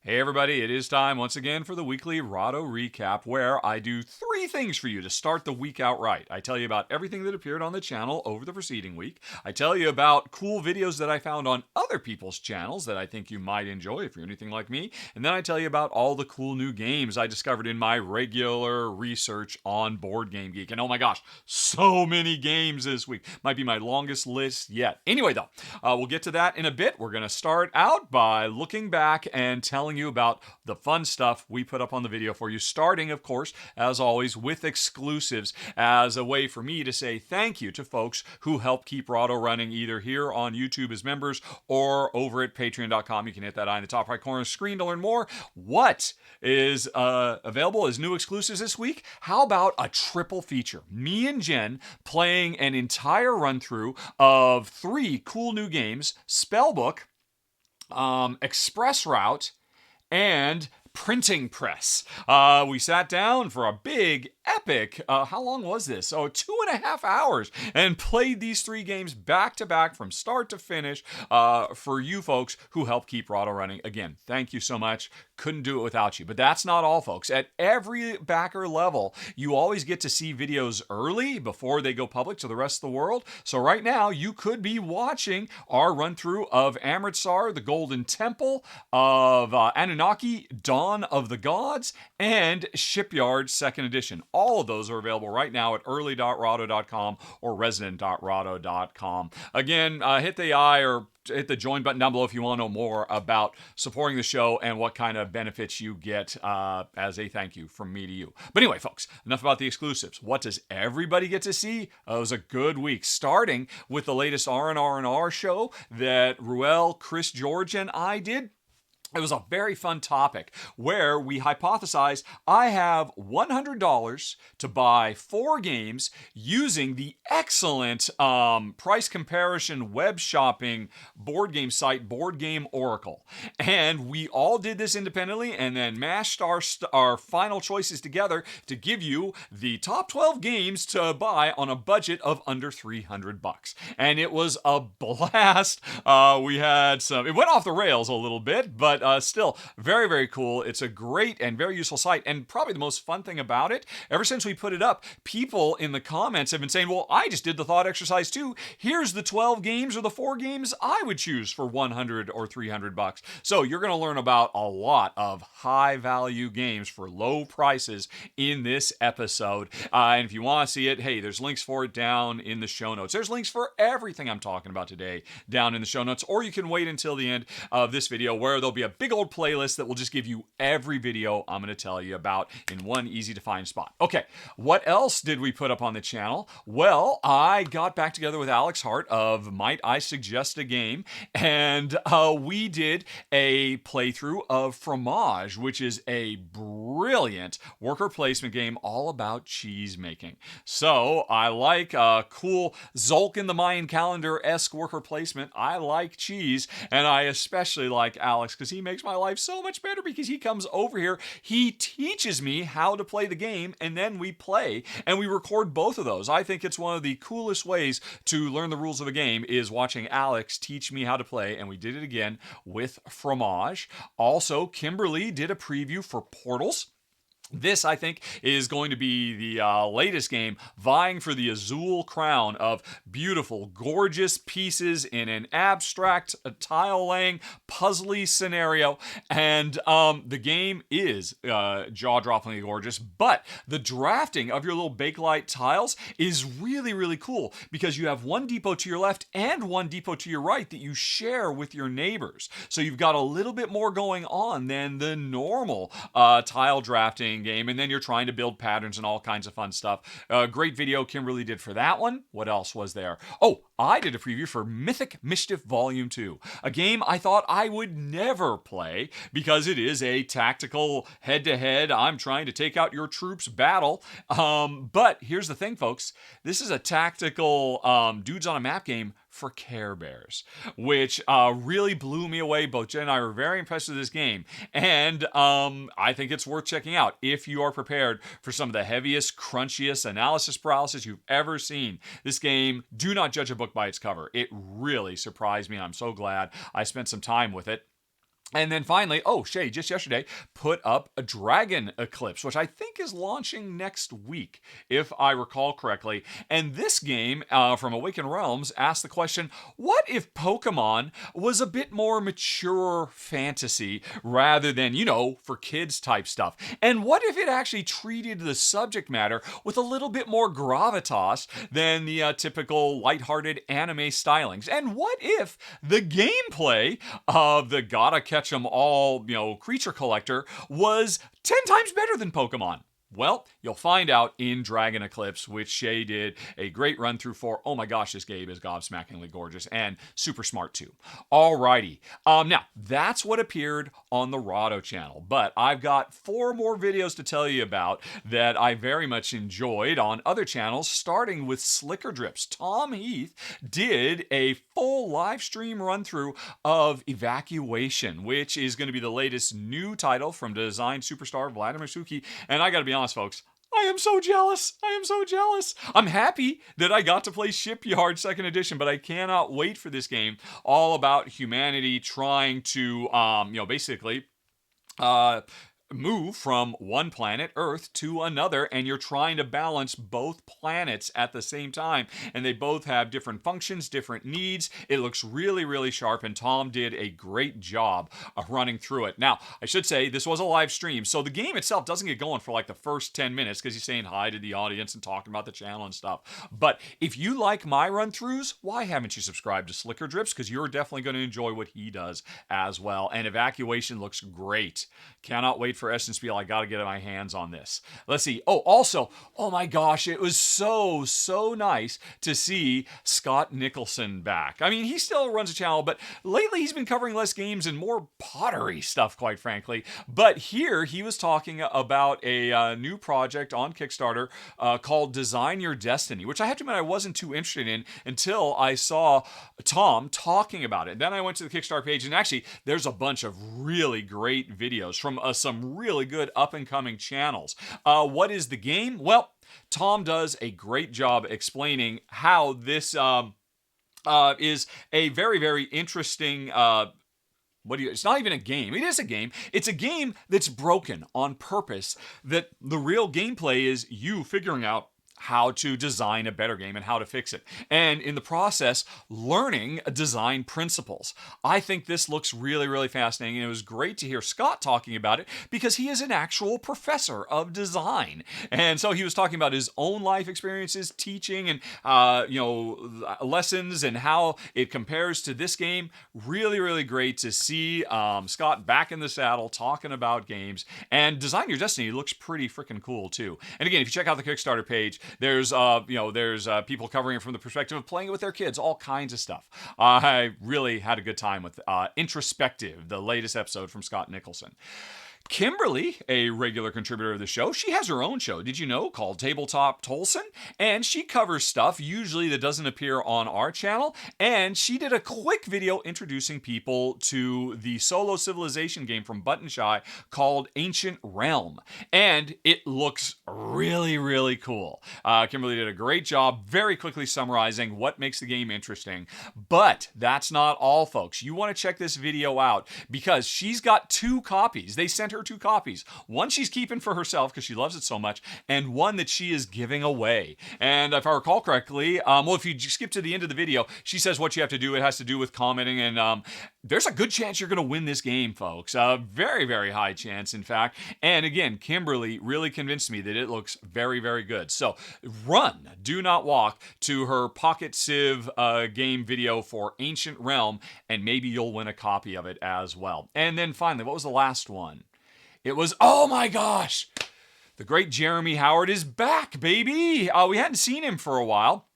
Hey everybody, it is time once again for the weekly Rahdo recap where I do 3 things for you to start the week out right. I tell you about everything that appeared on the channel over the preceding week. I tell you about cool videos that I found on other people's channels that I think you might enjoy if you're anything like me. And then I tell you about all the cool new games I discovered in my regular research on Board Game Geek. And oh my gosh, so many games this week. Might be my longest list yet. Anyway though, we'll get to that in a bit. We're going to start out by looking back and telling you about the fun stuff we put up on the video for you, starting, of course, as always, with exclusives as a way for me to say thank you to folks who help keep Rahdo running either here on YouTube as members or over at patreon.com. You can hit that eye in the top right corner of the screen to learn more. What is available as new exclusives this week? How about a triple feature? Me and Jen playing an entire run-through of 3 cool new games, Spellbook, Express Route, and Printing Press. We sat down for a big, epic, how long was this? 2.5 hours, and played these 3 games back to back from start to finish for you folks who help keep Rahdo running. Again, thank you so much. Couldn't do it without you. But that's not all, folks. At every backer level, you always get to see videos early before they go public to the rest of the world. So right now, you could be watching our run-through of Amritsar, the Golden Temple, of Anunnaki, Dawn of the Gods, and Shipyard 2nd Edition. All of those are available right now at early.rahdo.com or resident.rahdo.com. Again, hit the I or hit the join button down below if you want to know more about supporting the show and what kind of benefits you get as a thank you from me to you. But anyway, folks, enough about the exclusives. What does everybody get to see? It was a good week, starting with the latest R&R show that Ruel, Chris George, and I did. It was a very fun topic where we hypothesized I have $100 to buy 4 games using the excellent price comparison web shopping board game site Board Game Oracle. And we all did this independently and then mashed our final choices together to give you the top 12 games to buy on a budget of under $300. And it was a blast. We had it went off the rails a little bit, but still very, very cool. It's a great and very useful site. And probably the most fun thing about it, ever since we put it up, people in the comments have been saying, well, I just did the thought exercise too. Here's the 12 games or the 4 games I would choose for $100 or $300. So you're going to learn about a lot of high value games for low prices in this episode. And if you want to see it, hey, there's links for it down in the show notes. There's links for everything I'm talking about today down in the show notes, or you can wait until the end of this video where there'll be a big old playlist that will just give you every video I'm going to tell you about in one easy to find spot. Okay, what else did we put up on the channel? Well, I got back together with Alex Hart of Might I Suggest a Game, and we did a playthrough of Fromage, which is a brilliant worker placement game all about cheese making. So I like a cool Zolk in the Mayan calendar-esque worker placement. I like cheese, and I especially like Alex because he makes my life so much better because he comes over here, he teaches me how to play the game, and then we play, and we record both of those. I think it's one of the coolest ways to learn the rules of a game is watching Alex teach me how to play, and we did it again with Fromage. Also, Kimberly did a preview for Portals. This, I think, is going to be the latest game vying for the Azul crown of beautiful, gorgeous pieces in an abstract tile-laying, puzzly scenario. And the game is jaw-droppingly gorgeous, but the drafting of your little Bakelite tiles is really, really cool because you have one depot to your left and one depot to your right that you share with your neighbors. So you've got a little bit more going on than the normal tile drafting game, and then you're trying to build patterns and all kinds of fun stuff. Great video Kimberly did for that one. What else was there? Oh, I did a preview for Mythic Mischief Volume 2, a game I thought I would never play because it is a tactical head-to-head, I'm trying to take out your troops battle. But here's the thing, folks. This is a tactical dudes on a map game for Care Bears, which really blew me away. Both Jen and I were very impressed with this game, and I think it's worth checking out if you are prepared for some of the heaviest, crunchiest analysis paralysis you've ever seen. This game, do not judge a book by its cover. It really surprised me, and I'm so glad I spent some time with it. And then finally, Shay just yesterday put up a Dragon Eclipse, which I think is launching next week, if I recall correctly. And this game from Awakened Realms asked the question, what if Pokemon was a bit more mature fantasy rather than, for kids type stuff? And what if it actually treated the subject matter with a little bit more gravitas than the typical lighthearted anime stylings? And what if the gameplay of the gotta catch 'em all, creature collector was 10 times better than Pokemon? Well, you'll find out in Dragon Eclipse, which Shay did a great run through for. Oh my gosh, this game is gobsmackingly gorgeous and super smart too. Alrighty. Now, that's what appeared on the Rahdo channel, but I've got 4 more videos to tell you about that I very much enjoyed on other channels, starting with Slicker Drips. Tom Heath did a full live stream run through of Evacuation, which is going to be the latest new title from design superstar Vladimir Suki, and I gotta be honest, folks, I am so jealous. I am so jealous. I'm happy that I got to play Shipyard 2nd Edition, but I cannot wait for this game. All about humanity trying to, basically move from one planet, Earth, to another, and you're trying to balance both planets at the same time, and they both have different functions, different needs. It looks really, really sharp, and Tom did a great job of running through it. Now, I should say, this was a live stream, so the game itself doesn't get going for like the first 10 minutes, because he's saying hi to the audience and talking about the channel and stuff. But if you like my run-throughs, why haven't you subscribed to Slicker Drips? Because you're definitely going to enjoy what he does as well, and Evacuation looks great. Cannot wait for Essence Spiel. I got to get my hands on this. Let's see. Also, oh my gosh, it was so nice to see Scott Nicholson back. I mean, he still runs a channel, but lately he's been covering less games and more pottery stuff, quite frankly. But here he was talking about a new project on Kickstarter called Design Your Destiny, which I have to admit I wasn't too interested in until I saw Tom talking about it. Then I went to the Kickstarter page, and actually there's a bunch of really great videos from some really good up-and-coming channels. What is the game? Well, Tom does a great job explaining how this is a very, very interesting it's not even a game. It is a game. It's a game that's broken on purpose, that the real gameplay is you figuring out how to design a better game and how to fix it. And in the process, learning design principles. I think this looks really, really fascinating. And it was great to hear Scott talking about it because he is an actual professor of design. And so he was talking about his own life experiences, teaching and, lessons and how it compares to this game. Really, really great to see Scott back in the saddle talking about games. And Design Your Destiny looks pretty freaking cool too. And again, if you check out the Kickstarter page, there's people covering it from the perspective of playing it with their kids, all kinds of stuff. I really had a good time with Introspective, the latest episode from Scott Nicholson. Kimberly, a regular contributor of the show, she has her own show, did you know, called Tabletop Tolson, and she covers stuff usually that doesn't appear on our channel, and she did a quick video introducing people to the solo civilization game from Button Shy called Ancient Realm, and it looks really, really cool. Kimberly did a great job very quickly summarizing what makes the game interesting, but that's not all, folks. You want to check this video out because she's got 2 copies. They sent her 2 copies. One she's keeping for herself because she loves it so much, and one that she is giving away. And if I recall correctly, if you skip to the end of the video, she says what you have to do. It has to do with commenting, and there's a good chance you're going to win this game, folks. Very, very high chance, in fact. And again, Kimberly really convinced me that it looks very, very good. So run, do not walk, to her Pocket Civ game video for Ancient Realm, and maybe you'll win a copy of it as well. And then finally, what was the last one? It was, oh my gosh, the great Jeremy Howard is back, baby. We hadn't seen him for a while.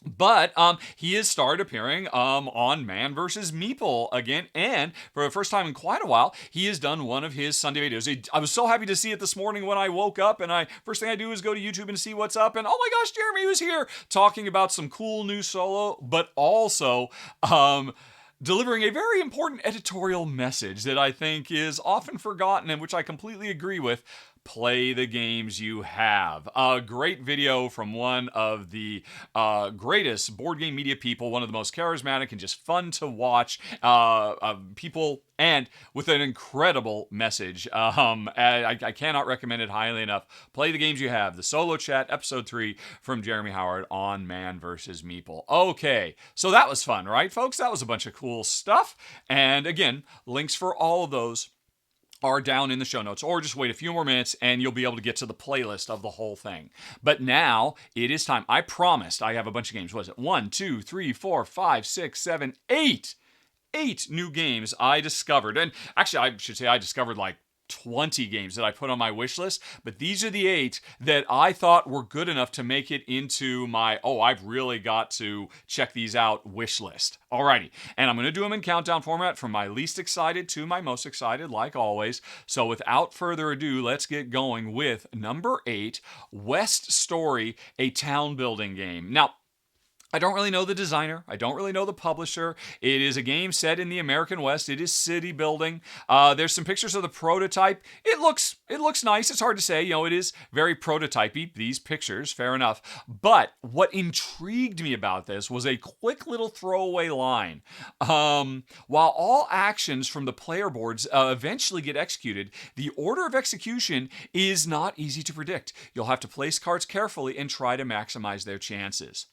But he has started appearing on Man vs. Meeple again, and for the first time in quite a while, he has done one of his Sunday videos. I was so happy to see it this morning when I woke up, and first thing I do is go to YouTube and see what's up, and oh my gosh, Jeremy was here talking about some cool new solo, but also delivering a very important editorial message that I think is often forgotten and which I completely agree with. play the games you have. A great video from one of the greatest board game media people, one of the most charismatic and just fun to watch people, and with an incredible message. I cannot recommend it highly enough. Play the games you have. The Solo Chat, Episode 3 from Jeremy Howard on Man vs. Meeple. Okay, so that was fun, right, folks? That was a bunch of cool stuff. And again, links for all of those are down in the show notes, or just wait a few more minutes and you'll be able to get to the playlist of the whole thing. But now it is time. I promised I have a bunch of games. What is it? 1, 2, 3, 4, 5, 6, 7, 8. 8 new games I discovered. And actually, I should say I discovered like 20 games that I put on my wish list, but these are the 8 that I thought were good enough to make it into my, I've really got to check these out wish list. Alrighty, and I'm going to do them in countdown format from my least excited to my most excited, like always. So without further ado, let's get going with number 8, West Story, a town building game. Now, I don't really know the designer. I don't really know the publisher. It is a game set in the American West. It is city building. There's some pictures of the prototype. It looks nice. It's hard to say. It is very prototypey, these pictures, fair enough. But what intrigued me about this was a quick little throwaway line. While all actions from the player boards eventually get executed, the order of execution is not easy to predict. You'll have to place cards carefully and try to maximize their chances.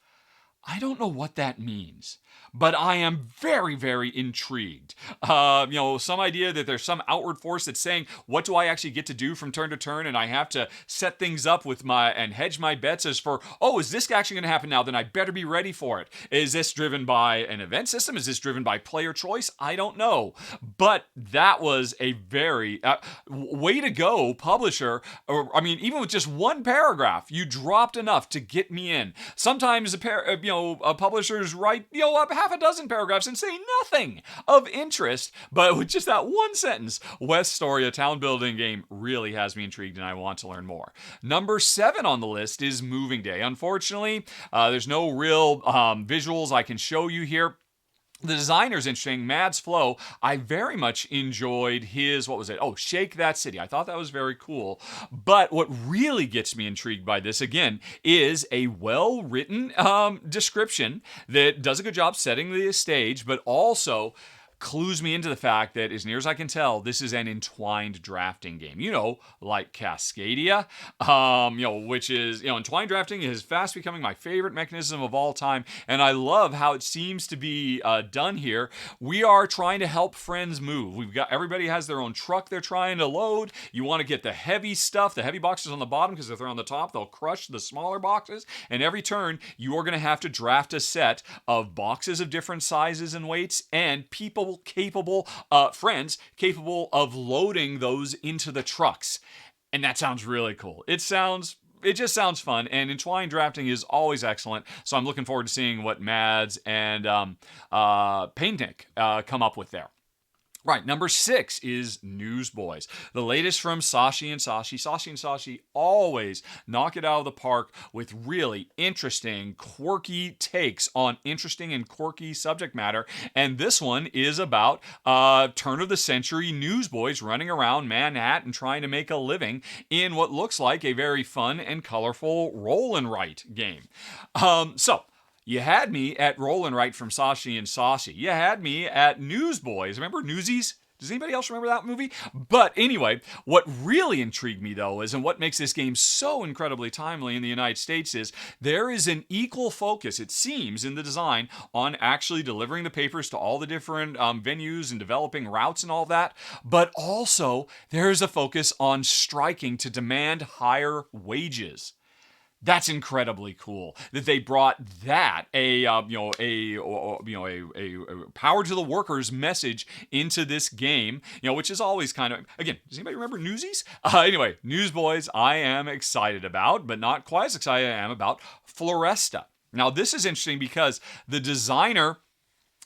I don't know what that means, but I am very, very intrigued. Some idea that there's some outward force that's saying, what do I actually get to do from turn to turn? And I have to set things up and hedge my bets as for, is this actually going to happen now? Then I better be ready for it. Is this driven by an event system? Is this driven by player choice? I don't know. But that was a very, way to go, publisher. Even with just one paragraph, you dropped enough to get me in. Sometimes publishers write, up half a dozen paragraphs and say nothing of interest, but with just that one sentence, West Story, a town building game, really has me intrigued and I want to learn more. Number 7 on the list is Moving Day. Unfortunately, there's no real visuals I can show you here. The designer's interesting, Mads Flow. I very much enjoyed his, Shake That City. I thought that was very cool. But what really gets me intrigued by this, again, is a well-written description that does a good job setting the stage, but also clues me into the fact that, as near as I can tell, this is an entwined drafting game. Like Cascadia, which is, entwined drafting is fast becoming my favorite mechanism of all time, and I love how it seems to be done here. We are trying to help friends move. Everybody has their own truck they're trying to load. You want to get the heavy stuff, the heavy boxes on the bottom, because if they're on the top, they'll crush the smaller boxes, and every turn, you are going to have to draft a set of boxes of different sizes and weights, and friends capable of loading those into the trucks. And that sounds really cool. It just sounds fun, and entwined drafting is always excellent, so I'm looking forward to seeing what Mads and Paintnik come up with there. Right, number 6 is Newsboys, the latest from Sashi and Sashi. Sashi and Sashi always knock it out of the park with really interesting, quirky takes on interesting and quirky subject matter. And this one is about turn-of-the-century newsboys running around Manhattan trying to make a living in what looks like a very fun and colorful roll and write game. You had me at Roll and Write from Sashi and Sashi. You had me at Newsboys. Remember Newsies? Does anybody else remember that movie? But anyway, what really intrigued me, though, and what makes this game so incredibly timely in the United States is there is an equal focus, it seems, in the design on actually delivering the papers to all the different venues and developing routes and all that. But also, there is a focus on striking to demand higher wages. That's incredibly cool that they brought that a power to the workers message into this game, which is always kind of, again, does anybody remember Newsies? Anyway, Newsboys I am excited about, but not quite as excited as I am about Floresta. Now this is interesting because the designer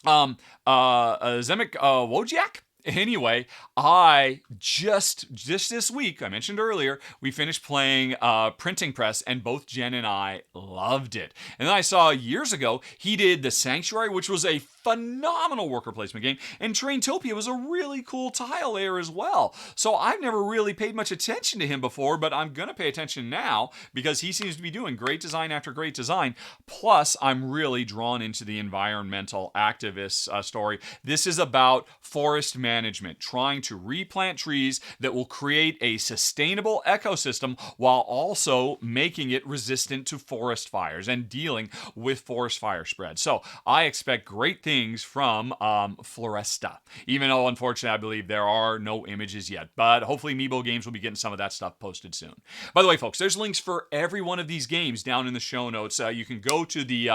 Zemek Wojciak Anyway, I just this week, I mentioned earlier, we finished playing Printing Press, and both Jen and I loved it. And then I saw years ago he did The Sanctuary, which was a phenomenal worker placement game, and Traintopia was a really cool tile layer as well. So I've never really paid much attention to him before, but I'm gonna pay attention now because he seems to be doing great design after great design. Plus, I'm really drawn into the environmental activist story. This is about forest management, trying to replant trees that will create a sustainable ecosystem while also making it resistant to forest fires and dealing with forest fire spread. So I expect great things from Floresta, even though unfortunately I believe there are no images yet, but hopefully Meebo Games will be getting some of that stuff posted soon. By the way, folks, there's links for every one of these games down in the show notes. You can go to the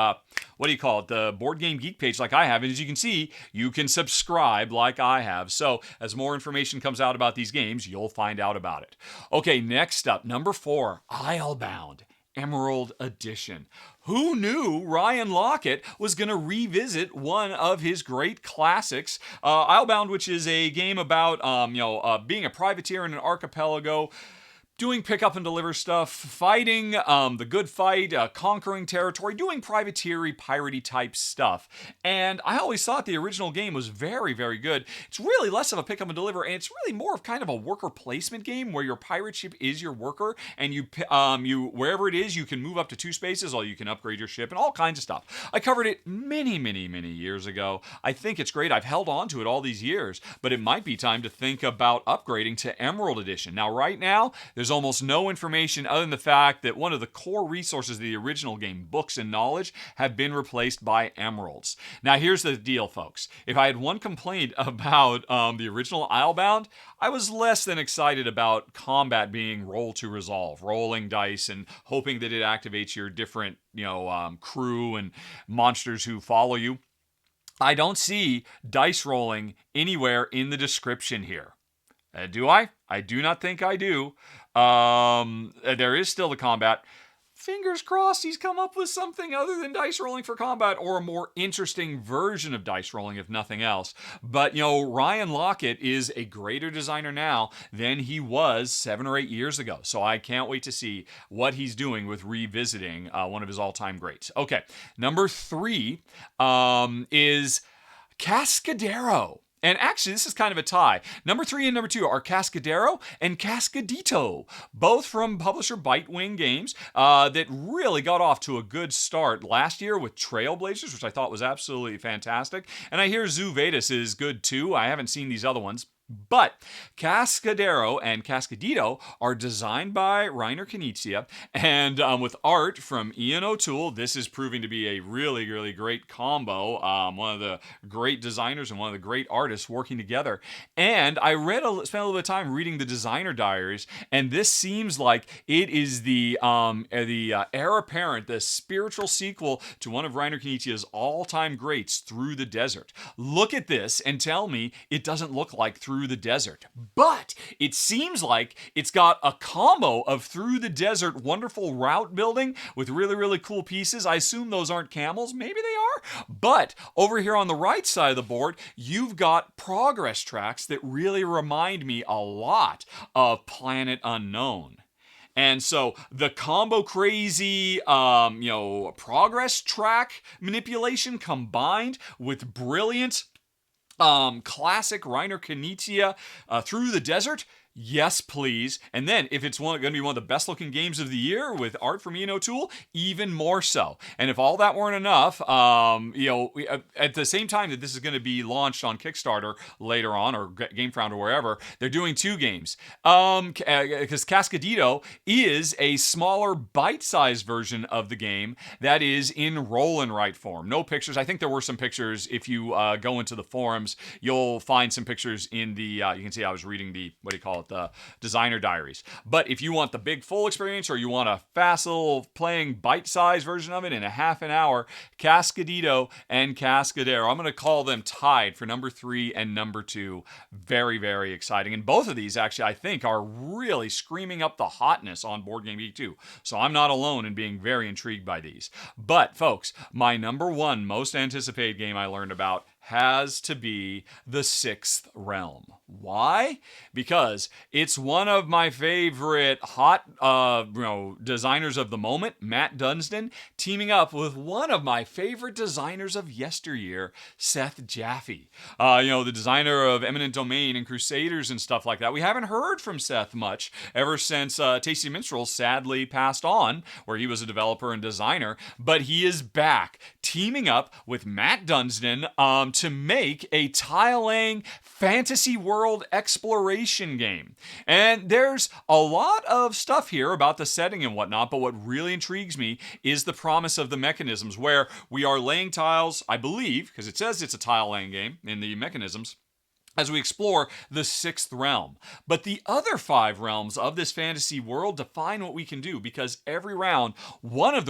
the Board Game Geek page like I have, and as you can see, you can subscribe like I have. So as more information comes out about these games, you'll find out about it. Okay, next up, number 4, Islebound Emerald Edition. Who knew Ryan Lockett was going to revisit one of his great classics, Islebound, which is a game about being a privateer in an archipelago, doing pick up and deliver stuff, fighting the good fight, conquering territory, doing privateery, piratey type stuff. And I always thought the original game was very, very good. It's really less of a pick up and deliver, and it's really more of kind of a worker placement game where your pirate ship is your worker, and you wherever it is, you can move up to 2 spaces, or you can upgrade your ship, and all kinds of stuff. I covered it many, many, many years ago. I think it's great. I've held on to it all these years, but it might be time to think about upgrading to Emerald Edition. Now, right now, there's almost no information other than the fact that one of the core resources of the original game, books and knowledge, have been replaced by emeralds. Now, here's the deal, folks. If I had one complaint about the original Islebound, I was less than excited about combat being roll to resolve, rolling dice and hoping that it activates your different, crew and monsters who follow you. I don't see dice rolling anywhere in the description here. Do I? I do not think I do. There is still the combat. Fingers crossed he's come up with something other than dice rolling for combat, or a more interesting version of dice rolling, if nothing else. But, Ryan Lockett is a greater designer now than he was 7 or 8 years ago. So I can't wait to see what he's doing with revisiting one of his all-time greats. Okay, number 3 is Cascadero. And actually, this is kind of a tie. Number 3 and number 2 are Cascadero and Cascadito, both from publisher Bitewing Games, that really got off to a good start last year with Trailblazers, which I thought was absolutely fantastic. And I hear Zoo Vedas is good too. I haven't seen these other ones. But Cascadero and Cascadito are designed by Reiner Knizia, and with art from Ian O'Toole. This is proving to be a really, really great combo. One of the great designers and one of the great artists working together. And I spent a little bit of time reading the designer diaries, and this seems like it is the heir apparent, the spiritual sequel to one of Reiner Knizia's all-time greats, Through the Desert. Look at this and tell me it doesn't look like Through the Desert. But it seems like it's got a combo of Through the Desert wonderful route building with really, really cool pieces. I assume those aren't camels. Maybe they are. But over here on the right side of the board, you've got progress tracks that really remind me a lot of Planet Unknown. And so the combo crazy, progress track manipulation combined with brilliant classic Reiner Knizia Through the Desert. Yes, please. And then if it's going to be one of the best looking games of the year with art from Ian O'Toole, even more so. And if all that weren't enough, at the same time that this is going to be launched on Kickstarter later on, or Gamefround or wherever, they're doing 2 games. Because Cascadito is a smaller bite-sized version of the game that is in roll and write form. No pictures. I think there were some pictures. If you go into the forums, you'll find some pictures in the, you can see I was reading the, the designer diaries. But if you want the big full experience, or you want a fast little playing bite-sized version of it in a half an hour, Cascadito and Cascadero, I'm going to call them tied for number 3 and number 2. Very, very exciting. And both of these actually, I think, are really screaming up the hotness on Board Game Geek 2. So I'm not alone in being very intrigued by these. But folks, my number 1 most anticipated game I learned about has to be the Sixth Realm. Why? Because it's one of my favorite hot designers of the moment, Matt Dunstan, teaming up with one of my favorite designers of yesteryear, Seth Jaffe. The designer of Eminent Domain and Crusaders and stuff like that. We haven't heard from Seth much ever since Tasty Minstrel sadly passed on, where he was a developer and designer, but he is back, teaming up with Matt Dunstan to make a tile-laying fantasy world exploration game. And there's a lot of stuff here about the setting and whatnot, but what really intrigues me is the promise of the mechanisms, where we are laying tiles, I believe, because it says it's a tile-laying game in the mechanisms, as we explore the Sixth Realm. But the other 5 realms of this fantasy world define what we can do, because every round, whether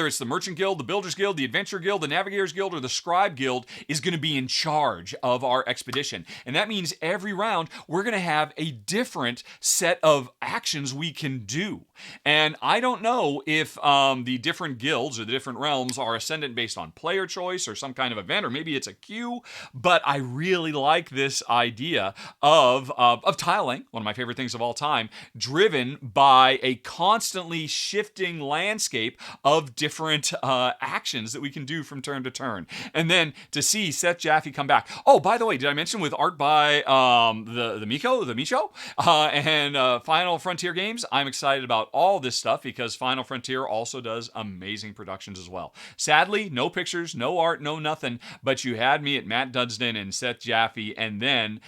it's the Merchant Guild, the Builders Guild, the Adventure Guild, the Navigators Guild, or the Scribe Guild, is going to be in charge of our expedition. And that means every round, we're going to have a different set of actions we can do. And I don't know if the different guilds or the different realms are ascendant based on player choice or some kind of event, or maybe it's a queue, but I really like this idea of tiling, one of my favorite things of all time, driven by a constantly shifting landscape of different actions that we can do from turn to turn. And then to see Seth Jaffe come back. Oh, by the way, did I mention with art by the Micho, and Final Frontier Games? I'm excited about all this stuff because Final Frontier also does amazing productions as well. Sadly, no pictures, no art, no nothing, but you had me at Matt Dunstan and Seth Jaffe, and then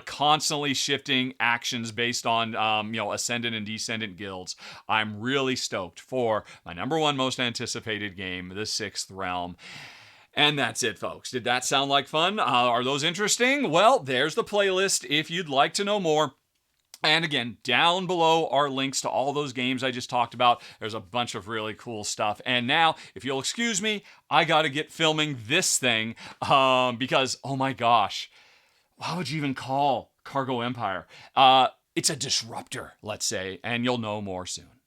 constantly shifting actions based on ascendant and descendant guilds. I'm really stoked for my number 1 most anticipated game, the Sixth Realm. And that's it, folks. Did that sound like fun? Are those interesting? Well, there's the playlist if you'd like to know more. And again, down below are links to all those games I just talked about. There's a bunch of really cool stuff. And now, if you'll excuse me, I got to get filming this thing because, oh my gosh, how would you even call Cargo Empire? It's a disruptor, let's say, and you'll know more soon.